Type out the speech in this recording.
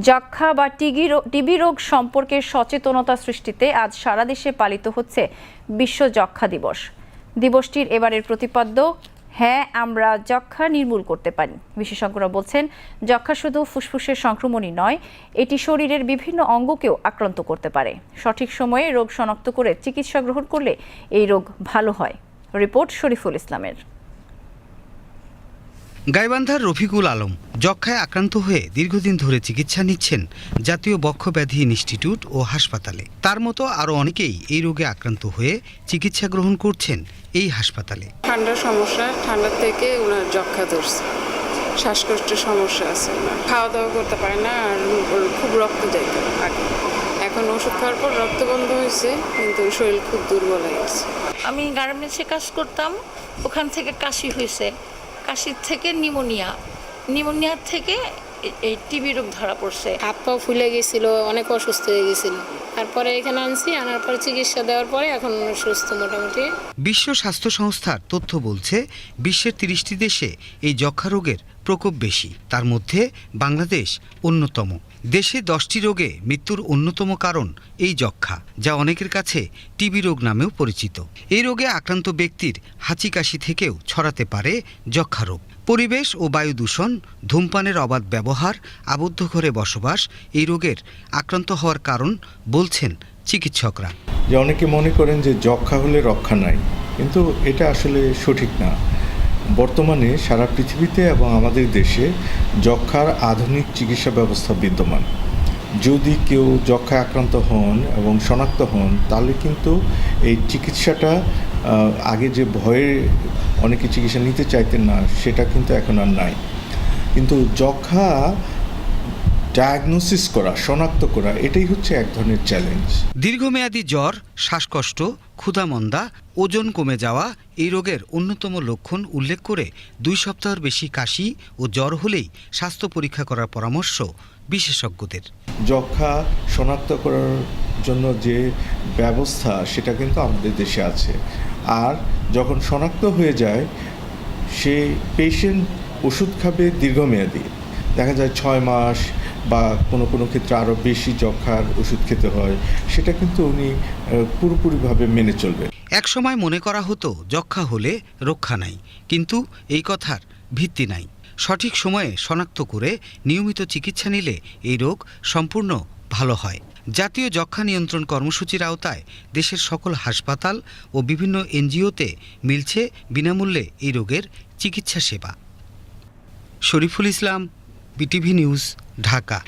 যক্ষ্মা বা টিবি রোগ সম্পর্কে সচেতনতা সৃষ্টিতে আজ সারা দেশে পালিত হচ্ছে বিশ্ব যক্ষ্মা দিবস। দিবসটির এবারের প্রতিপাদ্য, হ্যাঁ আমরা যক্ষ্মা নির্মূল করতে পারি। বিশেষজ্ঞরা বলছেন, যক্ষ্মা শুধু ফুসফুসের সংক্রমণই নয়, এটি শরীরের বিভিন্ন অঙ্গকেও আক্রান্ত করতে পারে। সঠিক সময়ে রোগ শনাক্ত করে চিকিৎসা গ্রহণ করলে এই রোগ ভালো হয়। রিপোর্ট শরীফুল ইসলামের। গাইবান্ধার রফিকুল আলম যক্ষ্মায় আক্রান্ত হয়ে দীর্ঘদিন ধরে চিকিৎসা নিচ্ছেন জাতীয় বক্ষব্যাধি ইনস্টিটিউট ও হাসপাতালে। তার মতো আরও অনেকেই এই রোগে আক্রান্ত হয়ে চিকিৎসা গ্রহণ করছেন এই হাসপাতালে। ঠান্ডার সমস্যা, ঠান্ডা থেকে ওনার যক্ষ্মা ধরছে, শ্বাসকষ্টের সমস্যা আছে, খাওয়া দাওয়া করতে পারে না, আর খুব রক্ত যাইত আগে। এখন ওষুধ খাওয়ার পর রক্ত বন্ধ হয়েছে, কিন্তু শরীর খুব দুর্বল হয়ে গেছে। আমি গার্মেন্টসে কাজ করতাম, ওখান থেকে কাশি হয়েছে, কাশির থেকে নিউমোনিয়ার থেকে এই টিবি রোগ ধরা পড়ছে। হাত পা ফুলে গেছিল, অনেক অসুস্থ হয়ে গেছিল। তারপরে এখানে আনছি, আনার পরে চিকিৎসা দেওয়ার পরে এখন সুস্থ মোটামুটি। বিশ্ব স্বাস্থ্য সংস্থার তথ্য বলছে, বিশ্বের ৩০টি দেশে এই যক্ষ্মা রোগের প্রকোপ বেশি। তার মধ্যে বাংলাদেশ অন্যতম। দেশে 10টি রোগে মৃত্যুর অন্যতম কারণ এই যক্ষ্মা, যা অনেকের কাছে টিবি রোগ নামেও পরিচিত। এই রোগে আক্রান্ত ব্যক্তির হাঁচি কাশি থেকেও ছড়াতে পারে যক্ষ্মা রোগ। পরিবেশ ও বায়ু দূষণ, ধূমপানের অবাধ ব্যবহার, আবদ্ধ ঘরে বসবাস এই রোগের আক্রান্ত হওয়ার কারণ বলছেন চিকিৎসকরা। যে অনেকে মনে করেন যে যক্ষ্মা হলে রক্ষা নাই, কিন্তু এটা আসলে সঠিক না। বর্তমানে সারা পৃথিবীতে এবং আমাদের দেশে যক্ষ্মার আধুনিক চিকিৎসা ব্যবস্থা বিদ্যমান। যদি কেউ যক্ষ্মায় আক্রান্ত হন এবং শনাক্ত হন, তাহলে কিন্তু এই চিকিৎসাটা আগে যে ভয়ে অনেকে চিকিৎসা নিতে চাইতেন না, সেটা কিন্তু এখন আর নাই। কিন্তু যক্ষ্মা ডায়াগনোসিস করা, শনাক্ত করা, এটাই হচ্ছে এক ধরনের চ্যালেঞ্জ। দীর্ঘমেয়াদী জ্বর, শ্বাসকষ্ট, ক্ষুধামন্দা, ওজন কমে যাওয়া এই রোগের অন্যতম লক্ষণ উল্লেখ করে 2 সপ্তাহের বেশি কাশি ও জ্বর হলেই স্বাস্থ্য পরীক্ষা করার পরামর্শ বিশেষজ্ঞদের। যক্ষ্মা শনাক্ত করার জন্য যে ব্যবস্থা, সেটা কিন্তু আমাদের দেশে আছে। আর যখন শনাক্ত হয়ে যায়, সেই পেশেন্ট ওষুধ খাবে দীর্ঘমেয়াদী, দেখা যায় 6 মাস বা কোনো ক্ষেত্রে আরও বেশি যক্ষ্মার ওষুধ খেতে হয়। সেটা কিন্তু উনি পুরোপুরিভাবে মেনে চলবে। একসময় মনে করা হতো যক্ষ্মা হলে রক্ষা নাই, কিন্তু এই কথার ভিত্তি নাই। সঠিক সময়ে শনাক্ত করে নিয়মিত চিকিৎসা নিলে এই রোগ সম্পূর্ণ ভালো হয়। জাতীয় যক্ষ্মা নিয়ন্ত্রণ কর্মসূচির আওতায় দেশের সকল হাসপাতাল ও বিভিন্ন এনজিওতে মিলছে বিনামূল্যে এই রোগের চিকিৎসা সেবা। Shariful Islam, BTV news, Dhaka.